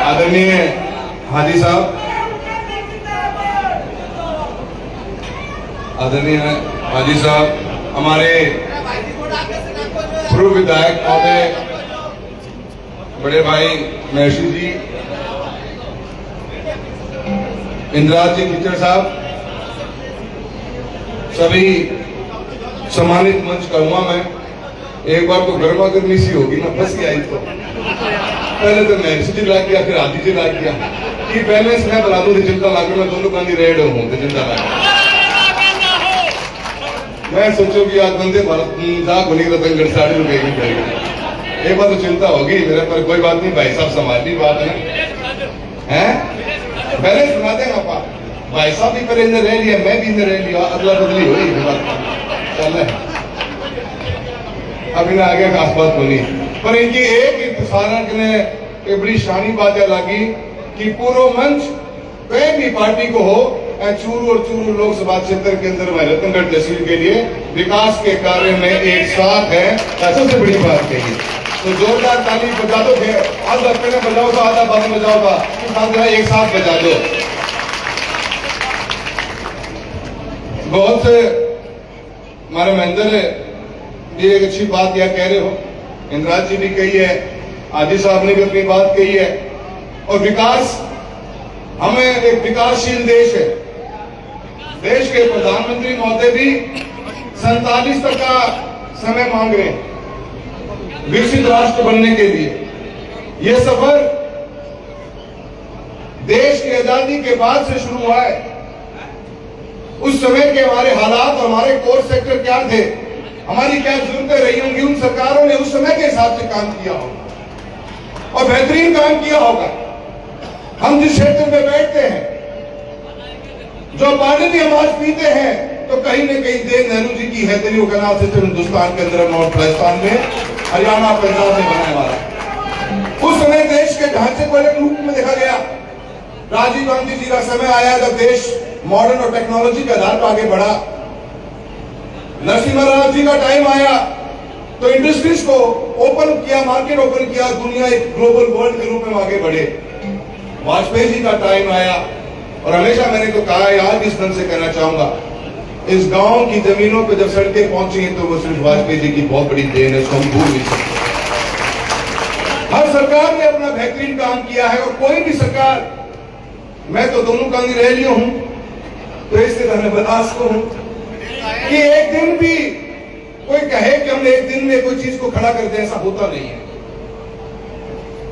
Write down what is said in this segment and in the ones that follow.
आदरणीय हाजी साहब, आदरणीय हाजी साहब, हमारे पूर्व विधायक महोदय बड़े भाई महर्षि जी, इंद्राज जी टीचर साहब, सभी सम्मानित मंच कहूंगा मैं। एक बार तो गर्मा गर्मी सी होगी ना, फंसी आई तो पहले तो महर्षि जी ला किया, फिर आदि जी ला किया कि बैलेंस मैं बना दूं चिंता लागे, मैं दोनों गांधी रेड हूं तो चिंता लागे। मैं सोचो कि आज वंदे भारत जाग होने रतन गढ़साड़ी रुकेगी करेगी, एक बार तो चिंता होगी मेरे पर। कोई बात नहीं भाई साहब, संभाली बात है, बैलेंस बना देंगे आप। भाई साहब भी पर इंदर रह लिया, मैं भी इंदर रह लिया, अदला बदली हुई चल रहा। अब इन्हें आगे खास बात बोली, पर इनकी एक सारण ने एक बड़ी शानी बात है लगी कि पूर्व मंच कोई भी पार्टी को हो, चूरू और चूरू लोकसभा क्षेत्र के अंदर में रतनगढ़ तहसील के लिए विकास के कार्य में एक साथ है, सबसे बड़ी बात कही। तो जोरदार ताली बजा दो, आधा पहले बजाओ तो आधा बाद में बजाओ, एक साथ बजा दो। बहुत से हमारे महेंद्र ये एक अच्छी बात यह कह रहे हो, इंद्राज जी भी कही है, आदि साहब ने भी अपनी बात कही है। और विकास, हमें एक विकासशील देश है, देश के प्रधानमंत्री महोदय भी 47 तक का समय मांग रहे हैं विकसित राष्ट्र बनने के लिए। यह सफर देश की आजादी के बाद से शुरू हुआ है। उस समय के हमारे हालात और हमारे कोर सेक्टर क्या थे, हमारी क्या जरूरतें रही होंगी, उन सरकारों ने उस समय के हिसाब से काम किया होगा और बेहतरीन काम किया होगा। हम जिस क्षेत्र में बैठते हैं, जो पानी भी हम आज पीते हैं, तो कहीं न कहीं देव नेहरू जी की है, तेरी कैनाल सिस्टम हिंदुस्तान के अंदर, नॉर्थ राजस्थान में, हरियाणा पंजाब में बनाने वाला। उस समय देश के ढांचे को एक रूप में देखा गया। राजीव गांधी जी का समय आया जब देश मॉडर्न और टेक्नोलॉजी के आधार पर आगे बढ़ा। नरसिम्हा राव जी का टाइम आया तो इंडस्ट्रीज को ओपन किया, मार्केट ओपन किया, दुनिया एक ग्लोबल वर्ल्ड के रूप में आगे बढ़े। वाजपेयी जी का टाइम आया और हमेशा मैंने तो कहा है, आज इस मन से कहना चाहूंगा, इस गांव की जमीनों पर जब सड़कें पहुंची हैं तो वो सिर्फ वाजपेयी जी की बहुत बड़ी देन है, उसको हम भूल नहीं सकते। हर सरकार ने अपना बेहतरीन काम किया है और कोई भी सरकार, मैं तो दोनों गांधी रह लिया हूं तो इससे मैं बर्दाश्त हूं कि एक दिन भी कोई कहे कि हमने एक दिन में कोई चीज को खड़ा कर दे, ऐसा होता नहीं है।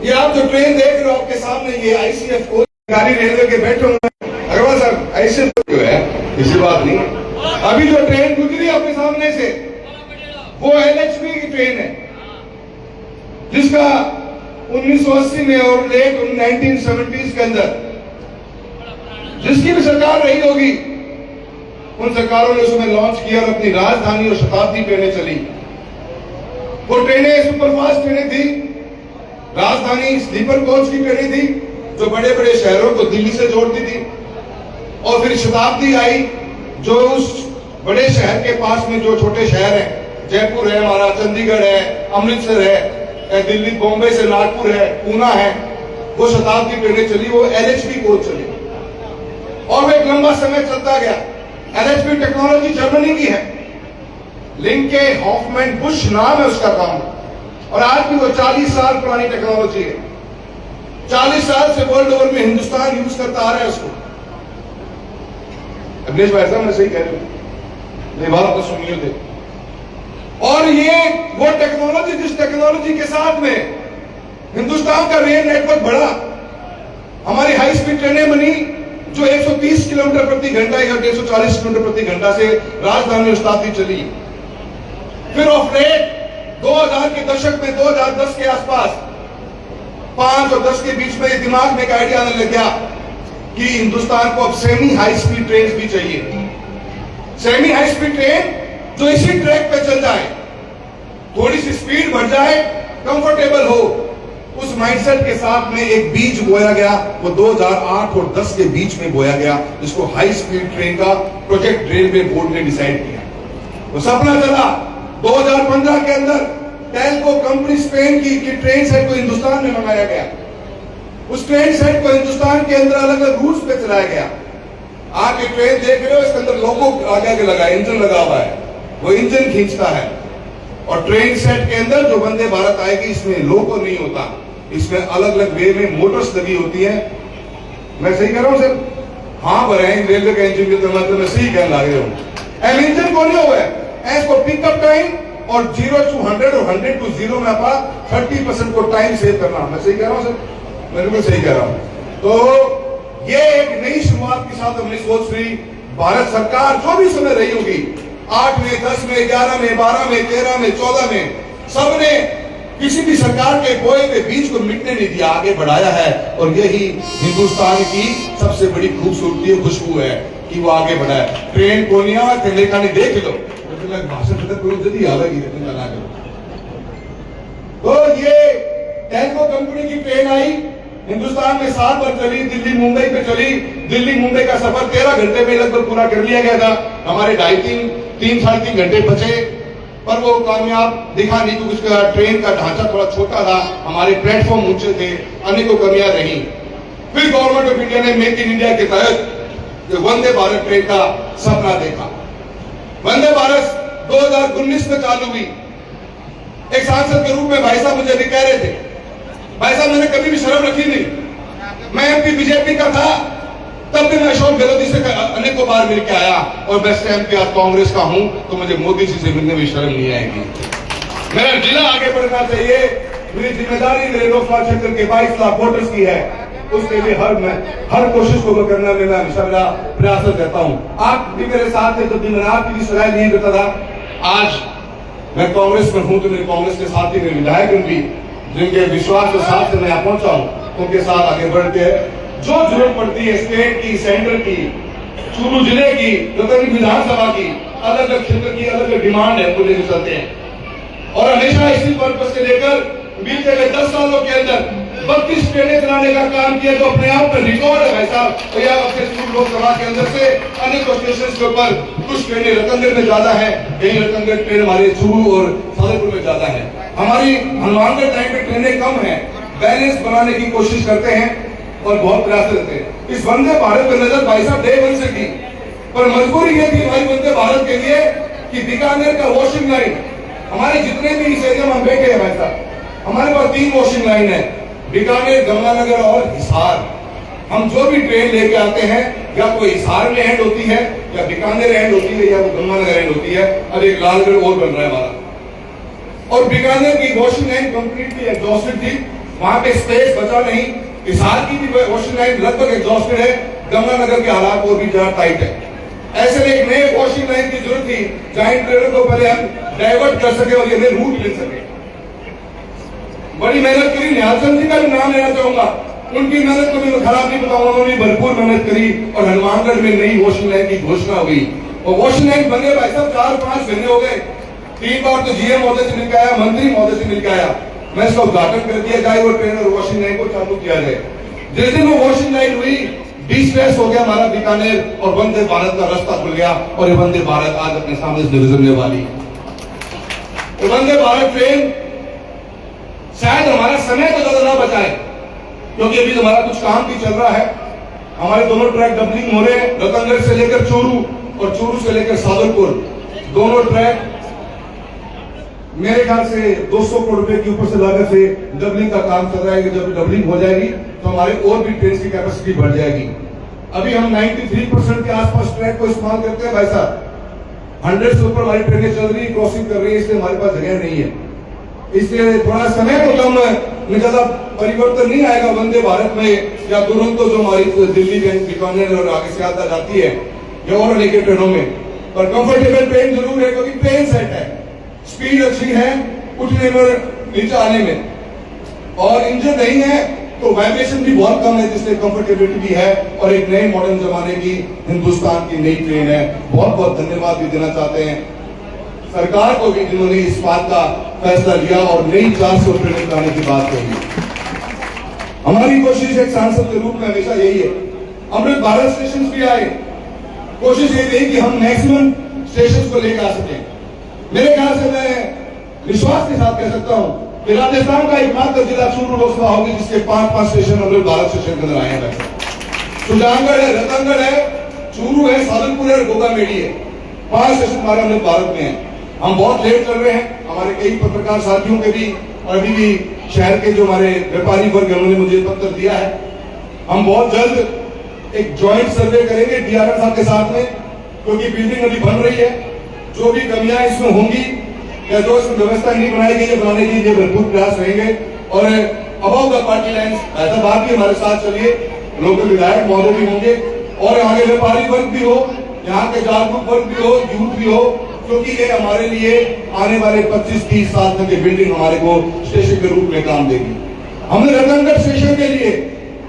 ये आप जो ट्रेन देख रहे हो आपके सामने, ये आईसीएफ को गाड़ी रेलवे के बैठे होंगे, अग्रवाल साहब आईसीएफ जो है, किसी बात नहीं। अभी जो ट्रेन गुजरी आपके सामने से, वो एलएचबी की ट्रेन है, जिसका 1980 में और लेट 1970s के अंदर जिसकी भी सरकार रही होगी, उन सरकारों ने उसमें लॉन्च किया और अपनी राजधानी और शताब्दी ट्रेनें चली। वो ट्रेनें सुपरफास्ट ट्रेनें थी, राजधानी स्लीपर कोच की ट्रेनें थी जो बड़े बड़े शहरों को दिल्ली से जोड़ती थी। और फिर शताब्दी आई जो उस बड़े शहर के पास में जो छोटे शहर हैं, जयपुर है हमारा, चंडीगढ़ है, अमृतसर है, दिल्ली बॉम्बे से नागपुर है, पूना है, वो शताब्दी ट्रेनें चली, वो एलएचबी कोच चली और वो एक लंबा समय चलता गया। एलएचबी टेक्नोलॉजी जर्मनी की है, लिंके हॉफमैन बुश नाम है उसका काम, और आज भी वो 40 साल पुरानी टेक्नोलॉजी है। 40 साल से वर्ल्ड ओवर में हिंदुस्तान यूज करता आ रहा है उसको। अखिलेश भाई साहब मैं सही कह रही हूं, बात तो सुनिए थे। और ये वो टेक्नोलॉजी, जिस टेक्नोलॉजी के साथ में हिंदुस्तान का रेल नेटवर्क बढ़ा, हमारी हाई स्पीड ट्रेनें बनी जो 130 किलोमीटर प्रति घंटा या 140 किलोमीटर प्रति घंटा से राजधानी और शताब्दी चली। फिर ऑफ लेट 2000 के दशक में, 2010 के आसपास, 5 और 10 के बीच में ये दिमाग में एक आइडिया आने लग गया कि हिंदुस्तान को अब सेमी हाई स्पीड ट्रेन भी चाहिए। सेमी हाई स्पीड ट्रेन जो इसी ट्रैक पे चल जाए, थोड़ी सी स्पीड बढ़ जाए, कंफर्टेबल हो। उस माइंडसेट के साथ में एक बीज बोया गया, वो 2008 और 10 के बीच में बोया गया, जिसको हाई स्पीड ट्रेन का प्रोजेक्ट रेलवे बोर्ड ने डिसाइड किया। वो सपना चला 2015 के अंदर टेल्को कंपनी स्पेन की ट्रेन सेट को हिंदुस्तान में मंगाया गया। उस ट्रेन सेट को हिंदुस्तान के अंदर अलग अलग रूट्स पे चलाया गया। आप ये ट्रेन देख रहे हो, इसके अंदर लोगो आगे लगा, इंजन लगा हुआ है, वो इंजन खींचता है। और ट्रेन सेट के अंदर जो वंदे भारत आएगी, इसमें लोगो नहीं होता, इसमें अलग अलग वे में मोटर्स लगी होती है। मैं सही कह रहा हूं सर? हाँ भरे रेलवे का इंजन के मतलब मैं सही कहने लग रहा हूं। एम इंजन को नहीं हुआ है, इसको पिकअप टाइम और 0 to 100 और 100 to 0 में अपना 30% को टाइम सेव करना। मैं सही कह रहा हूं सर? मैं बिल्कुल सही कह रहा हूं। तो ये एक नई शुरुआत के साथ अपनी सोच रही भारत सरकार जो भी समय रही होगी, 8 में, 10 में, 11 में, 12 में, 13 में, 14 में, सबने किसी भी सरकार के बोए के बीच को मिटने नहीं दिया, आगे बढ़ाया है। और यही हिंदुस्तान की सबसे बड़ी खूबसूरती और खुशबू है कि वो आगे बढ़ा है। ट्रेन कोनिया देखा नहीं, देख लो भाषण जल्दी आ गई। तो ये टेल्को कंपनी की ट्रेन आई, हिंदुस्तान में 7 बार चली, दिल्ली मुंबई पे चली। दिल्ली मुंबई का सफर 13 घंटे में लगभग पूरा कर लिया गया था। हमारे 3 साढ़े 3 घंटे बचे, पर वो कामयाब दिखा नहीं क्योंकि उसका ट्रेन का ढांचा थोड़ा छोटा था, हमारे प्लेटफॉर्म ऊंचे थे, अनेकों कमियां रही। फिर गवर्नमेंट ऑफ इंडिया ने मेक इन इंडिया के तहत वंदे भारत ट्रेन का सपना देखा। वंदे भारत 2019 में चालू हुई। एक सांसद के रूप में भाई साहब मुझे भी कह रहे थे, भाई साहब मैंने कभी भी शर्म रखी नहीं, मैं एमपी बीजेपी का था, तब भी मैं अशोक गहलोत से अनेकों बार मिल के आया, और मैं इस टाइम पे आज कांग्रेस का हूं तो मुझे मोदी जी से मिलने में शर्म नहीं आएगी। मेरा जिला आगे बढ़ना चाहिए, मेरी जिम्मेदारी मेरे लोकसभा क्षेत्र के 22 लाख वोटर्स की है, उसके लिए हर कोशिश को करना में मैं हमेशा मेरा प्रयास रहता हूं। आप भी मेरे साथ थे, जब भी मैंने आपकी भी सलाह नहीं करता था। आज मैं कांग्रेस में हूं तो मेरे कांग्रेस के साथ ही मेरे विधायक भी, जिनके विश्वास के साथ से मैं यहाँ पहुंचा हूं, उनके साथ आगे बढ़ के जो जरूरत पड़ती है स्टेट की, सेंटर की, चूरू जिले की, रतन विधानसभा की, अलग अलग क्षेत्र की अलग अलग डिमांड है, मुझे चलते हैं। और हमेशा इसी पर्पज से लेकर बीते हुए 10 सालों के अंदर 32 ट्रेनें चलाने का काम किया, जो अपने आप में रिकॉर्ड है भाई साहब। तो यह अपने चूरू लोकसभा के अंदर से अनेक स्टेशन के ऊपर कुछ ट्रेनें रतनगढ़ में ज्यादा है, कहीं रतनगढ़ ट्रेन हमारे चूरू और सादरपुर में ज्यादा है। हमारी हनुमानगढ़ टाइम पे ट्रेनें कम है, बैलेंस बनाने की कोशिश करते हैं और बहुत प्रयास करते हैं। इस वंदे भारत पर नजर भाई साहब डे वन से की, पर मजबूरी ये थी हमारी वंदे भारत के लिए कि बीकानेर का वॉशिंग लाइन, हमारे जितने भी इस एरिया में हम बैठे हैं भाई साहब, हमारे पास 3 वॉशिंग लाइन है, बीकानेर, गंगानगर और हिसार। हम जो भी ट्रेन लेके आते हैं, या कोई हिसार में एंड होती है, या बीकानेर एंड होती है, या वो गंगानगर एंड होती है। अब एक लालगढ़ और बन रहा है हमारा। और बीकानेर की वॉशिंग लाइन कंप्लीटली एग्जॉस्टेड थी, वहां पे स्पेस बचा नहीं। हिसार की भी वॉशिंग लाइन लगभग एग्जॉस्टेड है, गंगानगर के हालात और भी ज्यादा टाइट है। ऐसे में एक नए वॉशिंग लाइन की जरूरत थी, जहां इन ट्रेनों को पहले हम डाइवर्ट कर सके और ये नए रूट मिल सके। बड़ी मेहनत करी, निहाल चंद जी का भी नाम लेना चाहूंगा, उनकी मेहनत को भी मैं खराब नहीं बताऊंगा, उन्होंने भरपूर मेहनत करी और हनुमानगढ़ में नई वॉशिंग लाइन की घोषणा हुई। और वॉशिंग लाइन बने भाई साहब 4-5 महीने हो गए, 3 बार तो जीएम महोदय से मिलकर आया, मंत्री महोदय से मिलकर आया, मैं इसका उद्घाटन कर दिया जाए और ट्रेन और वॉशिंग लाइन को चालू किया जाए। जिस दिन वो वॉशिंग लाइन हुई, डिस्ट्रेस हो गया हमारा बीकानेर और वंदे भारत का रास्ता खुल गया, और ये वंदे भारत आज अपने सामने से गुजरने वाली। वंदे भारत ट्रेन शायद हमारा समय तो ज्यादा ना बचाए, क्योंकि अभी हमारा कुछ काम भी चल रहा है। हमारे दोनों ट्रैक डबलिंग हो रहे हैं, रतनगढ़ से लेकर चूरू और चूरू से लेकर सादरपुर, दोनों ट्रैक मेरे ख्याल से 200 करोड़ रुपए के ऊपर से लागत से डबलिंग का काम चल रहा है। जब डबलिंग हो जाएगी तो हमारे और भी ट्रेन की कैपेसिटी बढ़ जाएगी। अभी हम 93% के आसपास ट्रैक को इस्तेमाल करते हैं भाई साहब, 100 से ऊपर हमारी ट्रेनें चल रही, क्रॉसिंग कर रही है, इसलिए हमारे पास जगह नहीं है। इसलिए थोड़ा समय तो कम में ज्यादा परिवर्तन नहीं आएगा वंदे भारत में, या दुरंतो जो हमारी दिल्ली बीकानेर और आगे से आता जाती है, या और अनेक ट्रेनों में, पर कंफर्टेबल ट्रेन जरूर है, क्योंकि ट्रेन सेट है, स्पीड अच्छी है उठने में, नीचे आने में, और इंजन नहीं है तो वाइब्रेशन भी बहुत कम है, जिससे कंफर्टेबिलिटी भी है, और एक नए मॉडर्न जमाने की हिंदुस्तान की नई ट्रेन है। बहुत बहुत धन्यवाद भी देना चाहते हैं सरकार को भी, जिन्होंने इस बात का फैसला लिया और नई 400 ट्रेन लाने की बात कही। हमारी कोशिश एक सांसद के रूप में हमेशा यही है। अमृत भारत स्टेशन भी आए, कोशिश ये रही कि हम मैक्सिमम स्टेशन को लेकर आ सकें। मेरे ख्याल से मैं विश्वास के साथ कह सकता हूं कि राजस्थान का एकमात्र जिला चूरू लोकसभा होगी जिसके 5 स्टेशन हम लोग भारत स्टेशन के अंदर आए हैं। सुजानगढ़ है, रतनगढ़ है, चूरू है, साधनपुर है, गोगामेडी है। 5 स्टेशन हमारे हम लोग भारत में हैं। हम बहुत लेट चल रहे हैं। हमारे कई पत्रकार साथियों के भी और अभी भी शहर के जो हमारे व्यापारी वर्ग है उन्होंने मुझे पत्र दिया है। हम बहुत जल्द एक ज्वाइंट सर्वे करेंगे डीआरएम साहब के साथ में, क्योंकि बिल्डिंग अभी बन रही है। जो भी कमियां इसमें होंगी या जो इसमें व्यवस्था नहीं बनाई गई है बनाने के लिए भरपूर प्रयास रहेंगे। और अबाउ द पार्टी लाइन ऐसा बात भी हमारे साथ चलिए, लोकल विधायक महोदय भी होंगे और आगे व्यापारी वर्ग भी हो, यहाँ के जागरूक वर्ग भी हो, यूथ भी हो, क्योंकि ये हमारे लिए आने वाले 25-30 साल तक की बिल्डिंग हमारे को स्टेशन के रूप में काम देगी। हमने रतनगढ़ स्टेशन के लिए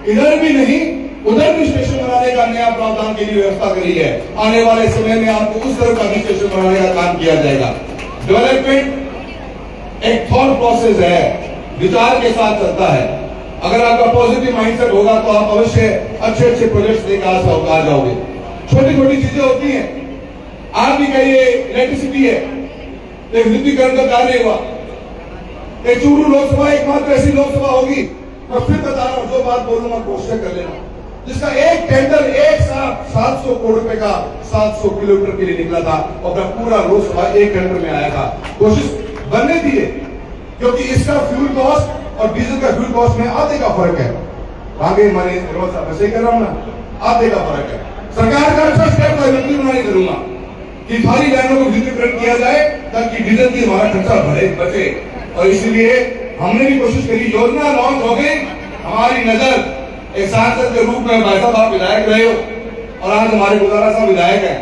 इधर भी नहीं उधर भी स्टेशन बनाने का नया प्रावधान की व्यवस्था करी है। आने वाले समय में आपको उस तरह का भी स्टेशन बनाने का काम किया जाएगा। डेवलपमेंट एक थॉट प्रोसेस है, विचार के साथ चलता है। अगर आपका पॉजिटिव माइंडसेट होगा तो आप अवश्य अच्छे अच्छे प्रोजेक्ट्स लेकर आ जाओगे। छोटी छोटी चीजें होती हैं। आप भी कहिए इलेक्ट्रिसिटी है, एक विद्युतीकरण का कार्य हुआ। एक चूरू लोकसभा एकमात्र ऐसी लोकसभा होगी, मैं फिर बता रहा हूं, जो बात बोलूंगा कोशिश कर लेना, जिसका एक टेंडर एक साथ 700 करोड़ रुपए का 700 किलोमीटर के लिए निकला था और पूरा लोकसभा एक टेंडर में आया था। कोशिश बनने दिए, क्योंकि इसका फ्यूल कॉस्ट और डीजल का फ्यूल कॉस्ट में आधे का फर्क है। आगे मैंने वैसे ही कर रहा हूं ना, आधे का फर्क है। सरकार का अच्छा स्टेप मैं नहीं करूंगा कि सारी लाइनों को विद्युतीकरण किया जाए ताकि डीजल की हमारा खर्चा बढ़े बचे। और इसलिए हमने भी कोशिश करी, योजना लॉन्च हो गई। हमारी नजर एक सांसद के रूप में भाई साहब आप विधायक रहे हो और आज हमारे गुजारा साहब विधायक है।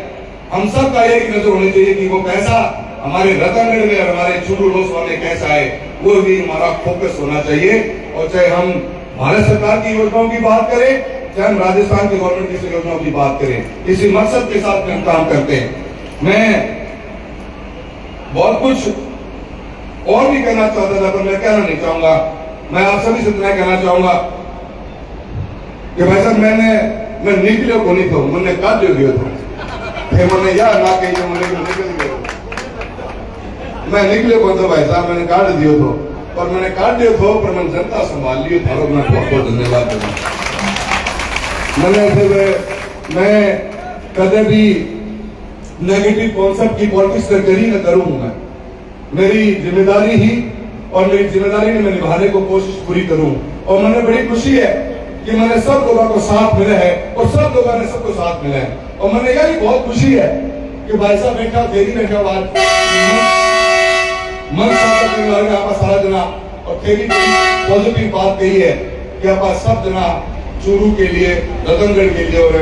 हम सब का एक नजर होनी चाहिए कि वो पैसा हमारे रतनगढ़ में और हमारे चूरू लोकसभा में कैसा है, वो भी हमारा फोकस होना चाहिए। और चाहे हम भारत सरकार की योजनाओं की बात करें, चाहे हम राजस्थान की गवर्नमेंट की योजनाओं की बात करें, इसी मकसद के साथ हम काम करते हैं। मैं बहुत कुछ और भी कहना चाहता था, पर मैं कहना नहीं चाहूंगा। मैं आप सभी से इतना कहना चाहूंगा कि भाई साहब मैं निकले को नहीं था, मैंने काट दियो था। मैंने यार ना कही तो मैंने निकल गया, मैं निकले को तो भाई साहब मैंने काट दियो तो, पर मैंने काट दियो तो पर मैंने जनता संभाल लियो था। मैं बहुत बहुत धन्यवाद मैंने मैं कदे भी नेगेटिव कॉन्सेप्ट की पॉलिटिक्स करी न करूंगा। मेरी जिम्मेदारी ही और मेरी जिम्मेदारी में मैं निभाने को कोशिश पूरी करूं। और मैंने बड़ी खुशी है कि मैंने सब लोगों को साथ मिला है और सब लोगों ने सबको साथ मिला है। और मैंने यही बहुत खुशी है कि भाई साहब बैठा फेरी बैठा बात मन आप सारा जना और फेरी पॉजिटिव बात कही है कि आप सब जना चूरू के लिए, रतनगढ़ के लिए और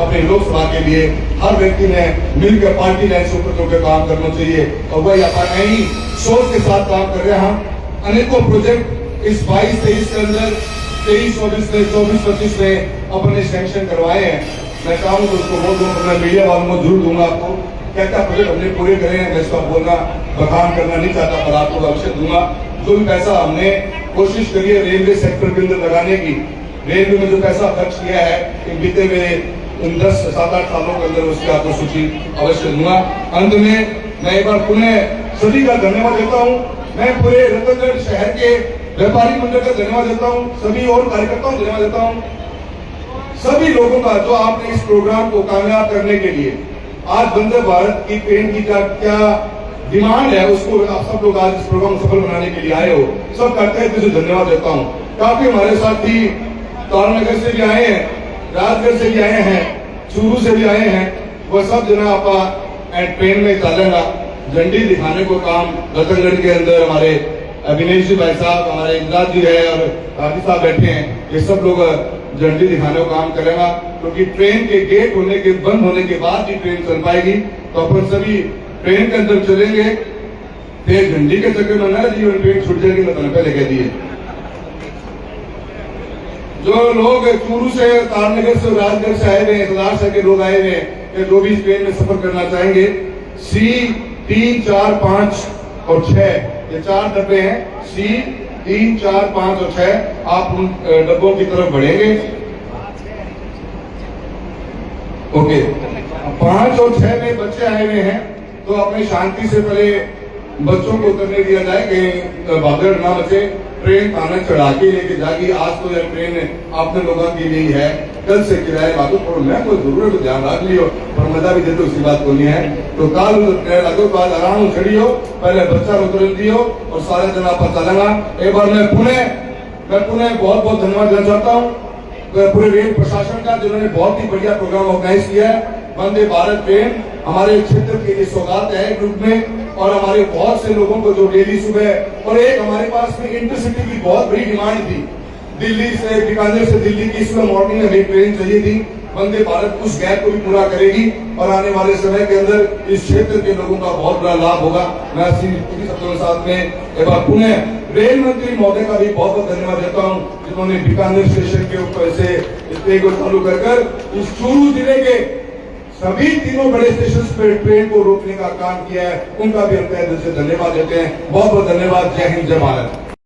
अपने लोकसभा के लिए हर व्यक्ति ने मिलकर पार्टी लाइन से ऊपर होकर काम करना चाहिए। और वही अपन नई सोच के साथ काम कर रहे हैं। हम अनेकों प्रोजेक्ट इस 22-23 के अंदर 23-24 में 24-25 में अपने सैंक्शन करवाए हैं। मैं चाहूंगा उसको वोट दूंगा, मैं मीडिया वालों को जरूर दूंगा। आपको क्या क्या प्रोजेक्ट हमने पूरे करे हैं, मैं इसका बोलना बखान करना नहीं चाहता, पर आपको अवश्य दूंगा। जो भी पैसा हमने कोशिश करी है रेलवे सेक्टर के अंदर लगाने की, रेलवे में जो पैसा खर्च किया है इन बीते हुए इन 10-7-8 सालों के अंदर, उसकी आपको सूची अवश्य दूंगा। अंत में मैं एक बार पुनः सभी का धन्यवाद देता हूँ। मैं पूरे रतनगढ़ शहर के व्यापारी मंडल का धन्यवाद देता हूँ, सभी और कार्यकर्ताओं को धन्यवाद देता हूँ, सभी लोगों का जो आपने इस प्रोग्राम को कामयाब करने के लिए आज वंदे भारत की ट्रेन की क्या डिमांड है, उसको आप सब लोग आज इस प्रोग्राम सफल बनाने के लिए आए हो। सब करते हैं तो धन्यवाद देता हूँ। काफी हमारे साथी तारानगर से भी आए हैं, राजगढ़ से भी आए हैं, चूरू से भी आए हैं। वह सब जना आप ट्रेन में चलेगा झंडी दिखाने को काम रतनगढ़ के अंदर हमारे अभिनेश जी भाई साहब, हमारे इंदिरा जी है और राजी साहब बैठे हैं। ये सब लोग झंडी दिखाने को काम करेगा, क्योंकि ट्रेन के गेट होने के बंद होने के बाद ही ट्रेन चल पाएगी। तो अपन सभी ट्रेन के अंदर चलेंगे, फिर झंडी के चक्कर में ना जी ट्रेन छूट जाएगी। मैं पहले कह दिए, जो लोग चूरू से, तारानगर से, राजगढ़ से आए हुए, इंतजार से के लोग आए हुए हैं, जो भी ट्रेन में सफर करना चाहेंगे, C3, 4, 5 और 6 ये 4 डब्बे हैं। C3, 4, 5 और 6 आप उन डब्बों की तरफ बढ़ेंगे। ओके, 5 और 6 में बच्चे आए हुए हैं, तो अपनी शांति से पहले बच्चों को उतरने दिया जाए, कहीं भागदड़ ना बचे, ट्रेन थाने चढ़ा के लेके जाएगी। आज तो यह ट्रेन अपने लोगों के लिए ही है, कल से किराए लागू थोड़ा मैं कोई जरूरत ध्यान रख लियो, पर मजा भी देते उसी बात को नहीं है। तो कल लगो बाद आराम चढ़ियो, पहले बच्चा उतर दियो और सारे दिन आप चलेगा। एक बार मैं पुणे बहुत बहुत धन्यवाद देना चाहता हूँ पूरे रेल प्रशासन का, जिन्होंने बहुत ही बढ़िया प्रोग्राम ऑर्गेनाइज किया है। वंदे भारत ट्रेन हमारे क्षेत्र के लिए सौगात है ग्रुप में, और हमारे बहुत से लोगों को जो डेली सुबह, और एक हमारे पास में इंटरसिटी की बहुत बड़ी डिमांड थी, दिल्ली से बीकानेर से दिल्ली की सुबह मॉर्निंग में एक ट्रेन चाहिए थी। वंदे भारत उस गैप को भी पूरा करेगी और आने वाले समय के अंदर इस क्षेत्र के लोगों का बहुत बड़ा लाभ होगा। मैं सबके साथ में एक बार पुणे रेल मंत्री महोदय का भी बहुत बहुत धन्यवाद देता हूँ, जिन्होंने बीकानेर स्टेशन के ऊपर से इस ट्रेन को चालू कर इस चूरू जिले के सभी तीनों बड़े स्टेशन पर ट्रेन को रोकने का काम किया है। उनका भी हम तहे दिल से धन्यवाद देते हैं। बहुत बहुत धन्यवाद। जय हिंद, जय भारत।